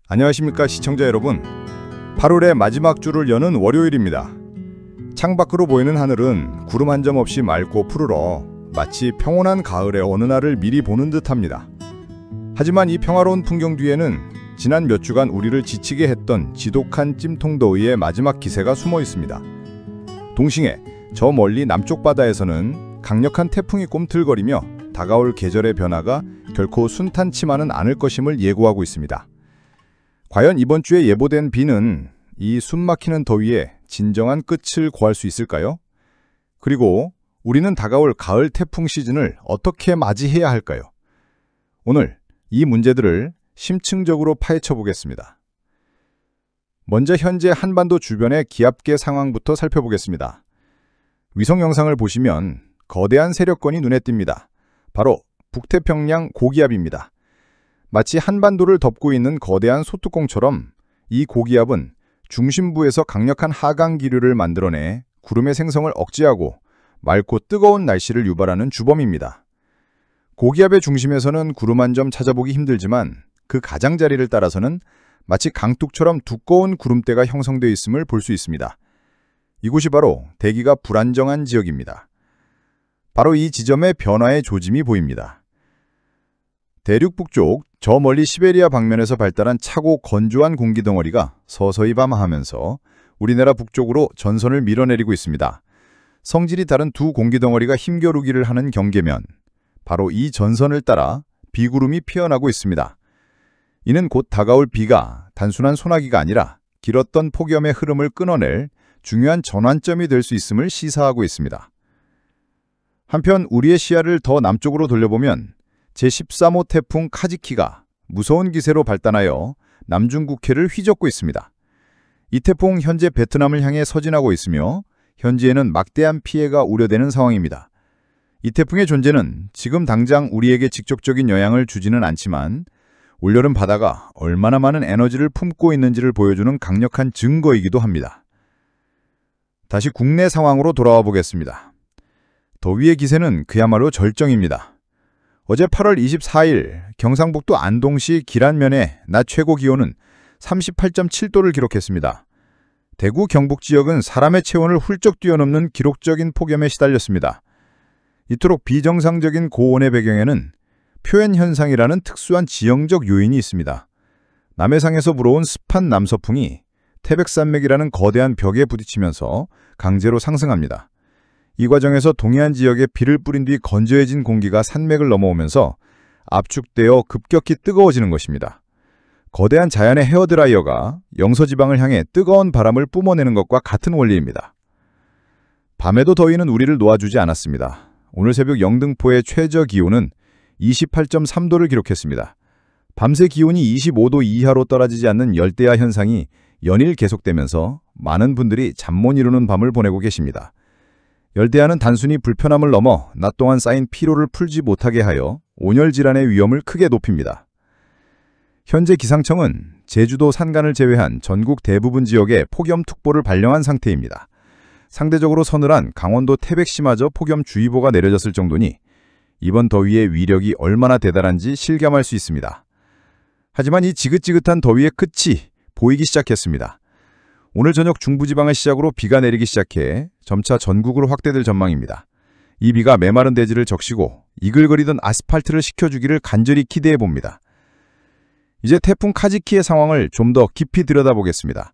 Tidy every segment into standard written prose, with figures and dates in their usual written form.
안녕하십니까 시청자 여러분. 8월의 마지막 주를 여는 월요일입니다. 창밖으로 보이는 하늘은 구름 한 점 없이 맑고 푸르러 마치 평온한 가을의 어느 날을 미리 보는 듯합니다. 하지만 이 평화로운 풍경 뒤에는 지난 몇 주간 우리를 지치게 했던 지독한 찜통더위의 마지막 기세가 숨어 있습니다. 동시에 저 멀리 남쪽 바다에서는 강력한 태풍이 꿈틀거리며 다가올 계절의 변화가 결코 순탄치만은 않을 것임을 예고하고 있습니다. 과연 이번 주에 예보된 비는 이 숨막히는 더위에 진정한 끝을 고할 수 있을까요? 그리고 우리는 다가올 가을 태풍 시즌을 어떻게 맞이해야 할까요? 오늘 이 문제들을 심층적으로 파헤쳐 보겠습니다. 먼저 현재 한반도 주변의 기압계 상황부터 살펴보겠습니다. 위성 영상을 보시면 거대한 세력권이 눈에 띕니다. 바로 북태평양 고기압입니다. 마치 한반도를 덮고 있는 거대한 소뚜껑처럼 이 고기압은 중심부에서 강력한 하강 기류를 만들어내 구름의 생성을 억제하고 맑고 뜨거운 날씨를 유발하는 주범입니다. 고기압의 중심에서는 구름 한 점 찾아보기 힘들지만 그 가장자리를 따라서는 마치 강둑처럼 두꺼운 구름대가 형성되어 있음을 볼 수 있습니다. 이곳이 바로 대기가 불안정한 지역입니다. 바로 이 지점에 변화의 조짐이 보입니다. 대륙 북쪽 저 멀리 시베리아 방면에서 발달한 차고 건조한 공기덩어리가 서서히 밤하면서 우리나라 북쪽으로 전선을 밀어내리고 있습니다. 성질이 다른 두 공기덩어리가 힘겨루기를 하는 경계면 바로 이 전선을 따라 비구름이 피어나고 있습니다. 이는 곧 다가올 비가 단순한 소나기가 아니라 길었던 폭염의 흐름을 끊어낼 중요한 전환점이 될 수 있음을 시사하고 있습니다. 한편 우리의 시야를 더 남쪽으로 돌려보면 제13호 태풍 카지키가 무서운 기세로 발단하여 남중국해를 휘젓고 있습니다. 이 태풍 현재 베트남을 향해 서진하고 있으며 현지에는 막대한 피해가 우려되는 상황입니다. 이 태풍의 존재는 지금 당장 우리에게 직접적인 영향을 주지는 않지만 올여름 바다가 얼마나 많은 에너지를 품고 있는지를 보여주는 강력한 증거이기도 합니다. 다시 국내 상황으로 돌아와 보겠습니다. 더위의 기세는 그야말로 절정입니다. 어제 8월 24일 경상북도 안동시 기란면의 낮 최고 기온은 38.7도를 기록했습니다. 대구 경북 지역은 사람의 체온을 훌쩍 뛰어넘는 기록적인 폭염에 시달렸습니다. 이토록 비정상적인 고온의 배경에는 표현현상이라는 특수한 지형적 요인이 있습니다. 남해상에서 불어온 습한 남서풍이 태백산맥이라는 거대한 벽에 부딪히면서 강제로 상승합니다. 이 과정에서 동해안 지역에 비를 뿌린 뒤 건조해진 공기가 산맥을 넘어오면서 압축되어 급격히 뜨거워지는 것입니다. 거대한 자연의 헤어드라이어가 영서지방을 향해 뜨거운 바람을 뿜어내는 것과 같은 원리입니다. 밤에도 더위는 우리를 놓아주지 않았습니다. 오늘 새벽 영등포의 최저 기온은 28.3도를 기록했습니다. 밤새 기온이 25도 이하로 떨어지지 않는 열대야 현상이 연일 계속되면서 많은 분들이 잠 못 이루는 밤을 보내고 계십니다. 열대야는 단순히 불편함을 넘어 낮 동안 쌓인 피로를 풀지 못하게 하여 온열 질환의 위험을 크게 높입니다. 현재 기상청은 제주도 산간을 제외한 전국 대부분 지역에 폭염특보를 발령한 상태입니다. 상대적으로 서늘한 강원도 태백시마저 폭염주의보가 내려졌을 정도니 이번 더위의 위력이 얼마나 대단한지 실감할 수 있습니다. 하지만 이 지긋지긋한 더위의 끝이 보이기 시작했습니다. 오늘 저녁 중부지방을 시작으로 비가 내리기 시작해 점차 전국으로 확대될 전망입니다. 이 비가 메마른 대지를 적시고 이글거리던 아스팔트를 식혀주기를 간절히 기대해봅니다. 이제 태풍 카지키의 상황을 좀 더 깊이 들여다보겠습니다.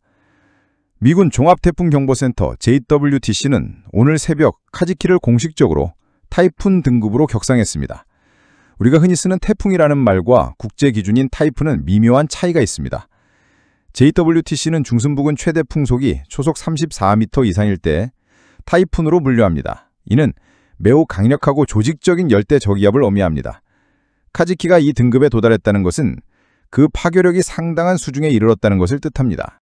미군 종합태풍경보센터 JWTC는 오늘 새벽 카지키를 공식적으로 타이푼 등급으로 격상했습니다. 우리가 흔히 쓰는 태풍이라는 말과 국제 기준인 타이푼은 미묘한 차이가 있습니다. JWTC는 중순부근 최대 풍속이 초속 34m 이상일 때 타이푼으로 분류합니다. 이는 매우 강력하고 조직적인 열대 저기압을 의미합니다. 카지키가 이 등급에 도달했다는 것은 그 파괴력이 상당한 수준에 이르렀다는 것을 뜻합니다.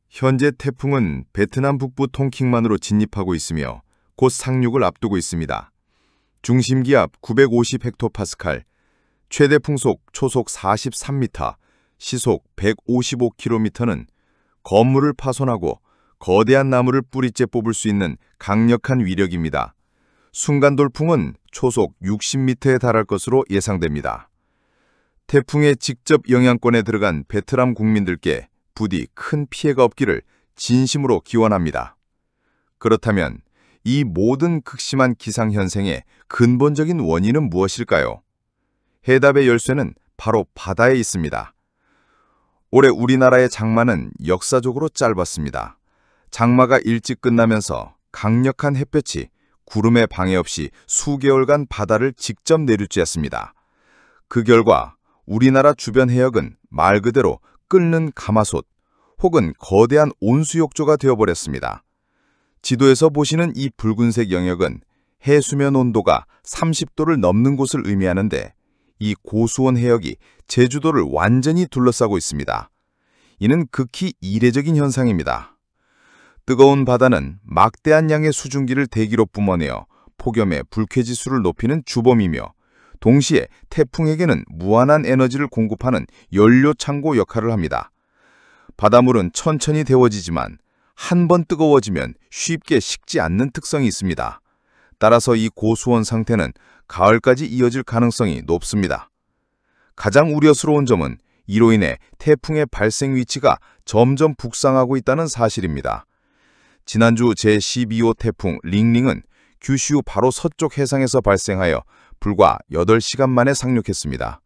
현재 태풍은 베트남 북부 통킹만으로 진입하고 있으며 곧 상륙을 앞두고 있습니다. 중심기압 950헥토파스칼, 최대 풍속 초속 43m, 시속 155km는 건물을 파손하고 거대한 나무를 뿌리째 뽑을 수 있는 강력한 위력입니다. 순간 돌풍은 초속 60m에 달할 것으로 예상됩니다. 태풍의 직접 영향권에 들어간 베트남 국민들께 부디 큰 피해가 없기를 진심으로 기원합니다. 그렇다면 이 모든 극심한 기상현상의 근본적인 원인은 무엇일까요? 해답의 열쇠는 바로 바다에 있습니다. 올해 우리나라의 장마는 역사적으로 짧았습니다. 장마가 일찍 끝나면서 강력한 햇볕이 구름의 방해 없이 수개월간 바다를 직접 내리쬐었습니다. 그 결과 우리나라 주변 해역은 말 그대로 끓는 가마솥 혹은 거대한 온수욕조가 되어버렸습니다. 지도에서 보시는 이 붉은색 영역은 해수면 온도가 30도를 넘는 곳을 의미하는데 이 고수온 해역이 제주도를 완전히 둘러싸고 있습니다. 이는 극히 이례적인 현상입니다. 뜨거운 바다는 막대한 양의 수증기를 대기로 뿜어내어 폭염의 불쾌지수를 높이는 주범이며 동시에 태풍에게는 무한한 에너지를 공급하는 연료 창고 역할을 합니다. 바닷물은 천천히 데워지지만 한 번 뜨거워지면 쉽게 식지 않는 특성이 있습니다. 따라서 이 고수온 상태는 가을까지 이어질 가능성이 높습니다. 가장 우려스러운 점은 이로 인해 태풍의 발생 위치가 점점 북상하고 있다는 사실입니다. 지난주 제12호 태풍 링링은 규슈 바로 서쪽 해상에서 발생하여 불과 8시간 만에 상륙했습니다.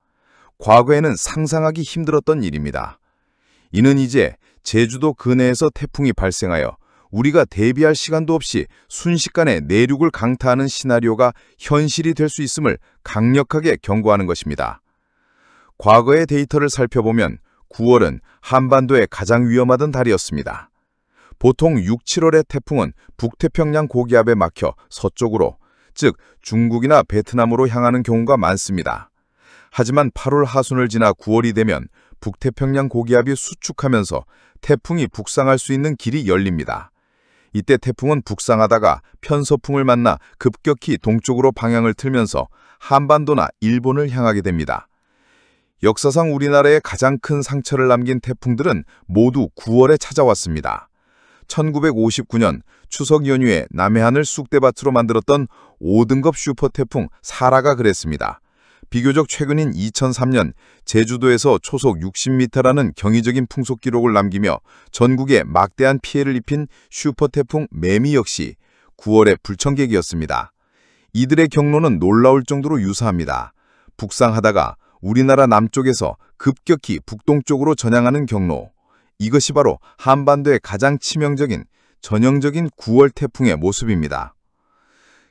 과거에는 상상하기 힘들었던 일입니다. 이는 이제 제주도 근해에서 태풍이 발생하여 우리가 대비할 시간도 없이 순식간에 내륙을 강타하는 시나리오가 현실이 될 수 있음을 강력하게 경고하는 것입니다. 과거의 데이터를 살펴보면 9월은 한반도의 가장 위험하던 달이었습니다. 보통 6, 7월의 태풍은 북태평양 고기압에 막혀 서쪽으로, 즉 중국이나 베트남으로 향하는 경우가 많습니다. 하지만 8월 하순을 지나 9월이 되면 북태평양 고기압이 수축하면서 태풍이 북상할 수 있는 길이 열립니다. 이때 태풍은 북상하다가 편서풍을 만나 급격히 동쪽으로 방향을 틀면서 한반도나 일본을 향하게 됩니다. 역사상 우리나라에 가장 큰 상처를 남긴 태풍들은 모두 9월에 찾아왔습니다. 1959년 추석 연휴에 남해안을 쑥대밭으로 만들었던 5등급 슈퍼태풍 사라가 그랬습니다. 비교적 최근인 2003년 제주도에서 초속 60m라는 경이적인 풍속 기록을 남기며 전국에 막대한 피해를 입힌 슈퍼태풍 매미 역시 9월의 불청객이었습니다. 이들의 경로는 놀라울 정도로 유사합니다. 북상하다가 우리나라 남쪽에서 급격히 북동쪽으로 전향하는 경로. 이것이 바로 한반도의 가장 치명적인 전형적인 9월 태풍의 모습입니다.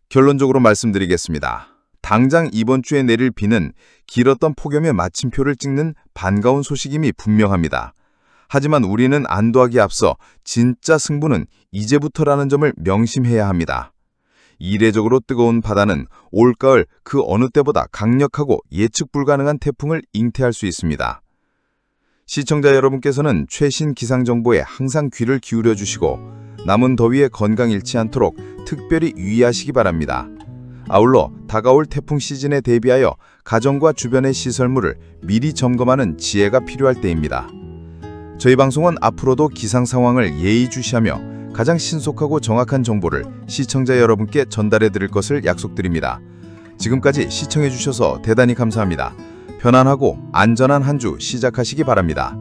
결론적으로 말씀드리겠습니다. 당장 이번 주에 내릴 비는 길었던 폭염의 마침표를 찍는 반가운 소식임이 분명합니다. 하지만 우리는 안도하기에 앞서 진짜 승부는 이제부터라는 점을 명심해야 합니다. 이례적으로 뜨거운 바다는 올가을 그 어느 때보다 강력하고 예측 불가능한 태풍을 잉태할 수 있습니다. 시청자 여러분께서는 최신 기상정보에 항상 귀를 기울여 주시고 남은 더위에 건강 잃지 않도록 특별히 유의하시기 바랍니다. 아울러 다가올 태풍 시즌에 대비하여 가정과 주변의 시설물을 미리 점검하는 지혜가 필요할 때입니다. 저희 방송은 앞으로도 기상 상황을 예의주시하며 가장 신속하고 정확한 정보를 시청자 여러분께 전달해 드릴 것을 약속드립니다. 지금까지 시청해 주셔서 대단히 감사합니다. 편안하고 안전한 한 주 시작하시기 바랍니다.